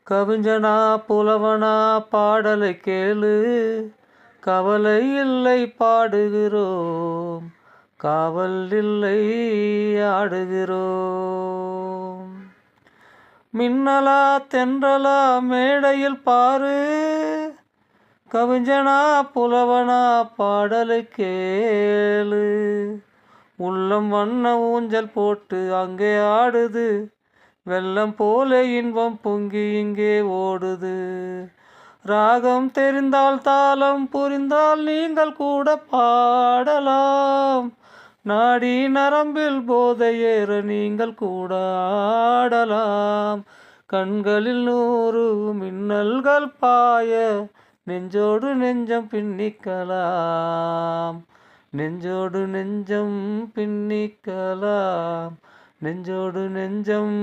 கவிஞனா புலவனா பாடலை கேளு, கவலை இல்லை பாடுகிறோம், காவல் இல்லை ஆடுகிறோம். மின்னலா தென்றலா மேடையில் பாரு, கவிஞனா புலவனா பாடலை கேளு. உள்ளம் வண்ண ஊஞ்சல் போட்டு அங்கே ஆடுது, வெள்ளம் போல இன்பம் பொங்கி இங்கே ஓடுது. ராகம் தெரிந்தால் தாளம் புரிந்தால் நீங்கள் கூட பாடலாம், நாடி நரம்பில் போதை ஏற நீங்கள் கூட ஆடலாம். கண்களில் 100 மின்னல்கள் பாய, நெஞ்சோடு நெஞ்சம் பின்னிக்கலாம், நெஞ்சோடு நெஞ்சம் பின்னிக்கலாம், நெஞ்சோடு நெஞ்சம்